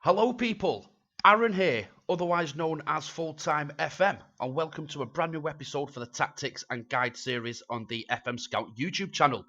Hello people, Aaron here, otherwise known as FullTimeFM, and welcome to a brand new episode for the Tactics and Guide series on the FMScout YouTube channel.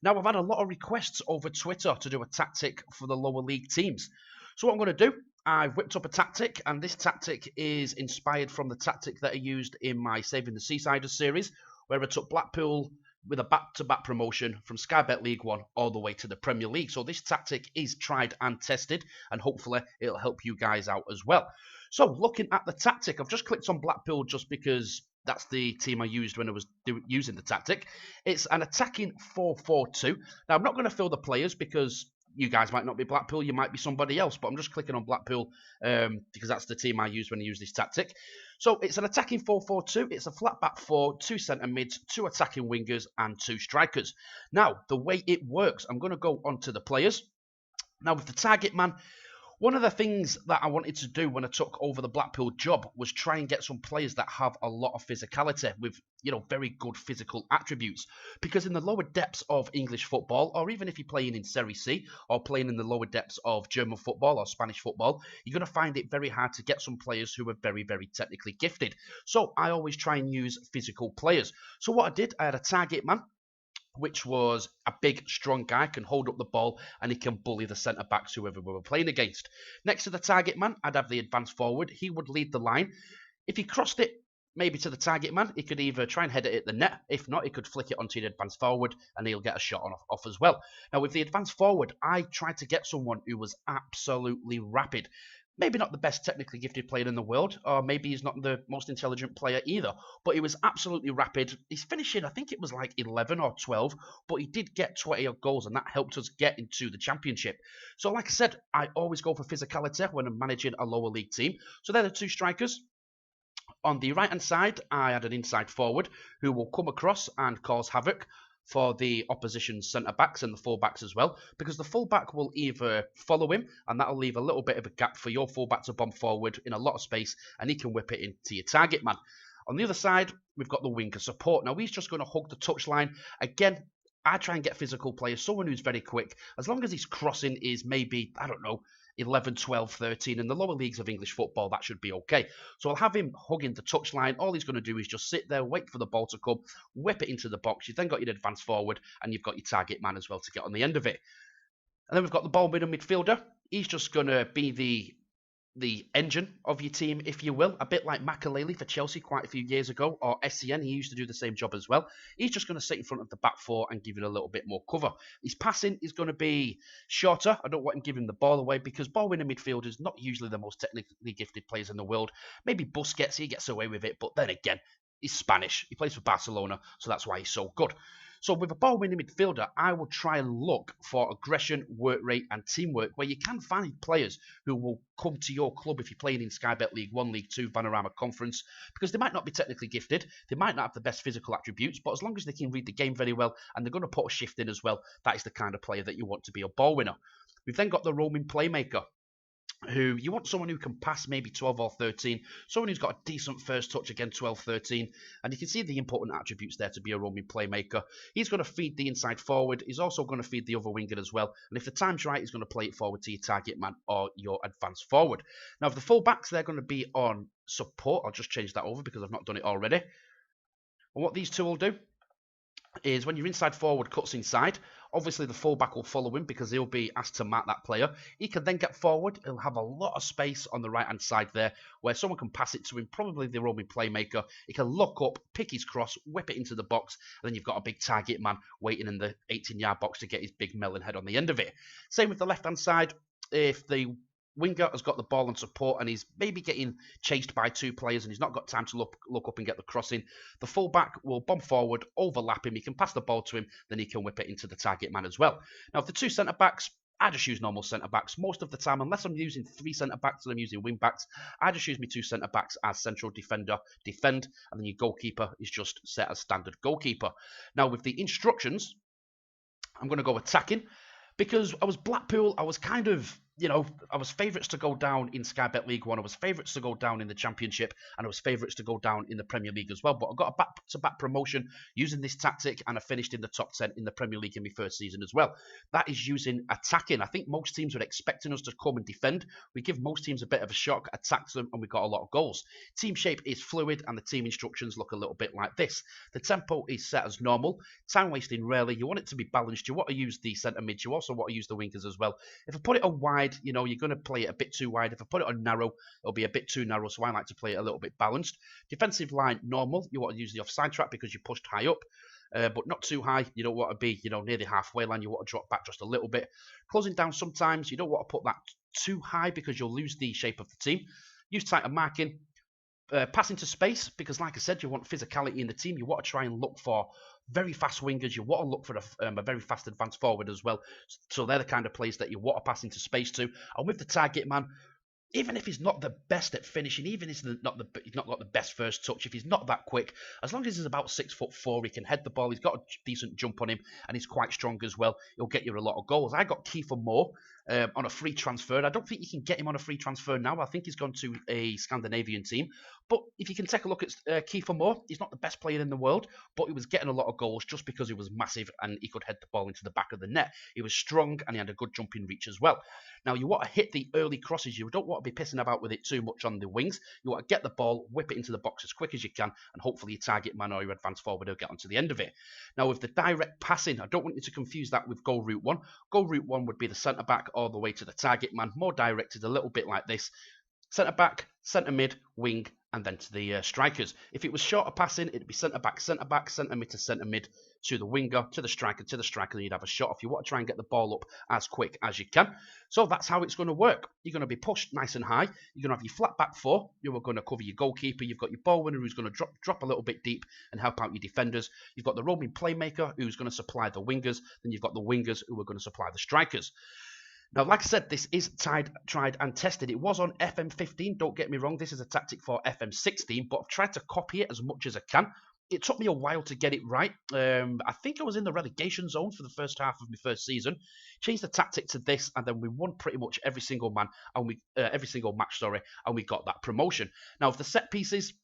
Now I've had a lot of requests over Twitter to do a tactic for the lower league teams. So what I'm going to do, I've whipped up a tactic, and this tactic is inspired from the tactic that I used in my Saving the Seasiders series, where I took Blackpool with a back-to-back promotion from Sky Bet League One all the way to the Premier League. So this tactic is tried and tested, and hopefully it'll help you guys out as well. So looking at the tactic, I've just clicked on Blackpool just because that's the team I used when I was using the tactic. It's an attacking 4-4-2. Now, I'm not going to fill the players because you guys might not be Blackpool, you might be somebody else, but I'm just clicking on Blackpool because that's the team I used when I used this tactic. So it's an attacking 4-4-2. It's a flat back four, two centre mids, two attacking wingers, and two strikers. Now, the way it works, I'm going to go on to the players. Now, with the target man, one of the things that I wanted to do when I took over the Blackpool job was try and get some players that have a lot of physicality with, very good physical attributes. Because in the lower depths of English football, or even if you're playing in Serie C or playing in the lower depths of German football or Spanish football, you're going to find it very hard to get some players who are very, very technically gifted. So I always try and use physical players. So what I did, I had a target man, which was a big, strong guy, can hold up the ball, and he can bully the centre-backs, whoever we were playing against. Next to the target man, I'd have the advanced forward. He would lead the line. If he crossed it, maybe to the target man, he could either try and head it at the net. If not, he could flick it onto the advanced forward, and he'll get a shot off as well. Now, with the advanced forward, I tried to get someone who was absolutely rapid. Maybe not the best technically gifted player in the world, or maybe he's not the most intelligent player either, but he was absolutely rapid. He's finishing, I think it was like 11 or 12, but he did get 20 goals, and that helped us get into the championship. So like I said, I always go for physicality when I'm managing a lower league team. So they're the two strikers. On the right-hand side, I had an inside forward who will come across and cause havoc for the opposition centre-backs and the full-backs as well, because the full-back will either follow him, and that'll leave a little bit of a gap for your full-back to bomb forward in a lot of space, and he can whip it into your target man. On the other side, we've got the winger support. Now, he's just going to hug the touchline. Again, I try and get physical players, someone who's very quick. As long as his crossing is maybe, 11, 12, 13. In the lower leagues of English football, that should be okay. So I'll have him hugging the touchline. All he's going to do is just sit there, wait for the ball to come, whip it into the box. You've then got your advance forward, and you've got your target man as well to get on the end of it. And then we've got the ball winner midfielder. He's just going to be the engine of your team, if you will, a bit like Makaleli for Chelsea quite a few years ago, or SCN, he used to do the same job as well. He's just going to sit in front of the back four and give it a little bit more cover. His passing is going to be shorter. I don't want him giving the ball away because ball winner midfielders not usually the most technically gifted players in the world. Maybe Busquets, he gets away with it, but then again, he's Spanish. He plays for Barcelona, so that's why he's so good. So with a ball-winning midfielder, I will try and look for aggression, work rate, and teamwork, where you can find players who will come to your club if you're playing in Sky Bet League 1, League 2, Panorama Conference, because they might not be technically gifted, they might not have the best physical attributes, but as long as they can read the game very well, and they're going to put a shift in as well, that is the kind of player that you want to be a ball winner. We've then got the roaming playmaker, who you want someone who can pass maybe 12 or 13, someone who's got a decent first touch, again 12, 13, and you can see the important attributes there to be a roaming playmaker. He's going to feed the inside forward, he's also going to feed the other winger as well, and if the time's right, he's going to play it forward to your target man or your advanced forward. Now, if the full-backs, they're going to be on support. I'll just change that over because I've not done it already. And what these two will do is when your inside forward cuts inside, obviously the fullback will follow him because he'll be asked to mark that player. He can then get forward. He'll have a lot of space on the right-hand side there where someone can pass it to him, probably the roaming playmaker. He can look up, pick his cross, whip it into the box, and then you've got a big target man waiting in the 18-yard box to get his big melon head on the end of it. Same with the left-hand side. If the winger has got the ball and support and he's maybe getting chased by two players and he's not got time to look up and get the crossing, the fullback will bomb forward, overlap him, he can pass the ball to him, then he can whip it into the target man as well. Now, if the two centre-backs, I just use normal centre-backs most of the time, unless I'm using three centre-backs and I'm using wing-backs. I just use my two centre-backs as central defender, defend, and then your goalkeeper is just set as standard goalkeeper. Now, with the instructions, I'm going to go attacking. Because I was Blackpool, I was kind of you know, I was favourites to go down in Sky Bet League One. I was favourites to go down in the Championship, and I was favourites to go down in the Premier League as well. But I got a back-to-back promotion using this tactic, and I finished in the top 10 in the Premier League in my first season as well. That is using attacking. I think most teams were expecting us to come and defend. We give most teams a bit of a shock, attack them, and we got a lot of goals. Team shape is fluid, and the team instructions look a little bit like this. The tempo is set as normal. Time wasting rarely. You want it to be balanced. You want to use the centre mids. You also want to use the wingers as well. If I put it on wide, you know, you're going to play it a bit too wide. If I put it on narrow, it'll be a bit too narrow. So I like to play it a little bit balanced. Defensive line, normal. You want to use the offside trap because you pushed high up, but not too high. You don't want to be, near the halfway line. You want to drop back just a little bit. Closing down sometimes. You don't want to put that too high because you'll lose the shape of the team. Use tighter marking. Passing to space, because like I said, you want physicality in the team. You want to try and look for very fast wingers. You want to look for a very fast advanced forward as well. So they're the kind of players that you want to pass into space to. And with the target man, even if he's not the best at finishing, even if he's not got the best first touch, if he's not that quick, as long as he's about 6'4", he can head the ball. He's got a decent jump on him, and he's quite strong as well. He'll get you a lot of goals. I got Kiefer Moore on a free transfer. I don't think you can get him on a free transfer now. I think he's gone to a Scandinavian team. But if you can take a look at Kiefer Moore, he's not the best player in the world, but he was getting a lot of goals just because he was massive and he could head the ball into the back of the net. He was strong and he had a good jumping reach as well. Now, you want to hit the early crosses. You don't want to be pissing about with it too much on the wings. You want to get the ball, whip it into the box as quick as you can, and hopefully your target man or your advanced forward will get onto the end of it. Now, with the direct passing, I don't want you to confuse that with goal route one. Goal route one would be the centre-back all the way to the target man, more directed, a little bit like this. Centre-back, centre-mid, wing, and then to the strikers. If it was shorter passing, it'd be centre-back, centre-back, centre-mid to centre-mid, to the winger, to the striker, and you'd have a shot if you want to try and get the ball up as quick as you can. So that's how it's going to work. You're going to be pushed nice and high. You're going to have your flat back four. You're going to cover your goalkeeper. You've got your ball winner who's going to drop a little bit deep and help out your defenders. You've got the roaming playmaker who's going to supply the wingers. Then you've got the wingers who are going to supply the strikers. Now, like I said, this is tried and tested. It was on FM15, don't get me wrong. This is a tactic for FM16, but I've tried to copy it as much as I can. It took me a while to get it right. I think I was in the relegation zone for the first half of my first season. Changed the tactic to this, and then we won pretty much every single match, and we got that promotion. Now, for the set pieces,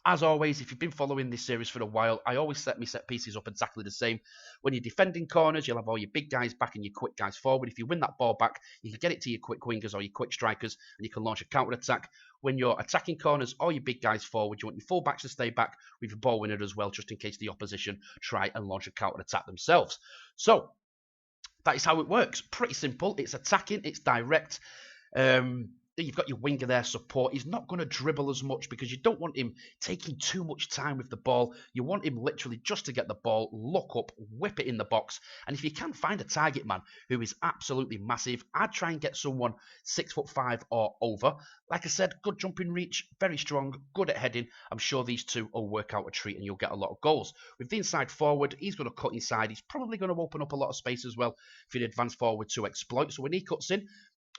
as always, if you've been following this series for a while, I always set my set pieces up exactly the same. When you're defending corners, you'll have all your big guys back and your quick guys forward. If you win that ball back, you can get it to your quick wingers or your quick strikers, and you can launch a counter-attack. When you're attacking corners, all your big guys forward, you want your full-backs to stay back with your ball winner as well, just in case the opposition try and launch a counter-attack themselves. So, that is how it works. Pretty simple. It's attacking, it's direct. You've got your winger there, support. He's not going to dribble as much because you don't want him taking too much time with the ball. You want him literally just to get the ball, look up, whip it in the box. And if you can find a target man who is absolutely massive, I'd try and get someone 6'5" or over. Like I said, good jumping reach, very strong, good at heading. I'm sure these two will work out a treat and you'll get a lot of goals. With the inside forward, he's going to cut inside. He's probably going to open up a lot of space as well for the advanced forward to exploit. So when he cuts in,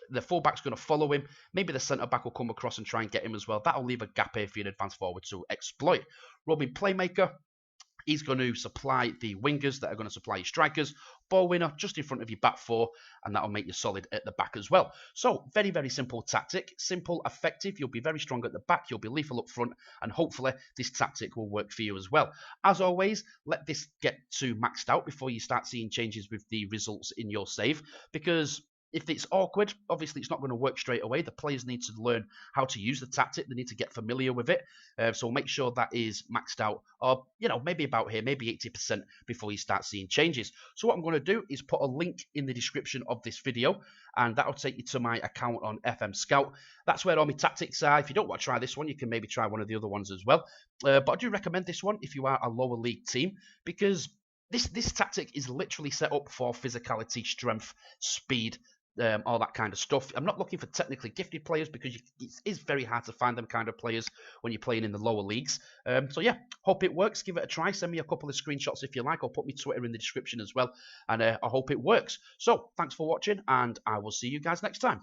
the fullback's going to follow him. Maybe the centre-back will come across and try and get him as well. That'll leave a gap here for your advanced forward to exploit. Roaming playmaker, he's going to supply the wingers that are going to supply your strikers. Ball winner just in front of your back four, and that'll make you solid at the back as well. So, very, very simple tactic. Simple, effective. You'll be very strong at the back. You'll be lethal up front, and hopefully this tactic will work for you as well. As always, let this get to maxed out before you start seeing changes with the results in your save, because if it's awkward, obviously it's not going to work straight away. The players need to learn how to use the tactic. They need to get familiar with it. So make sure that is maxed out, or maybe about here, maybe 80% before you start seeing changes. So what I'm going to do is put a link in the description of this video, and that'll take you to my account on FMScout. That's where all my tactics are. If you don't want to try this one, you can maybe try one of the other ones as well. But I do recommend this one if you are a lower league team, because this tactic is literally set up for physicality, strength, speed, all that kind of stuff. I'm not looking for technically gifted players because it is very hard to find them kind of players when you're playing in the lower leagues. So yeah, hope it works. Give it a try. Send me a couple of screenshots if you like. I'll put my Twitter in the description as well. And I hope it works. So thanks for watching, and I will see you guys next time.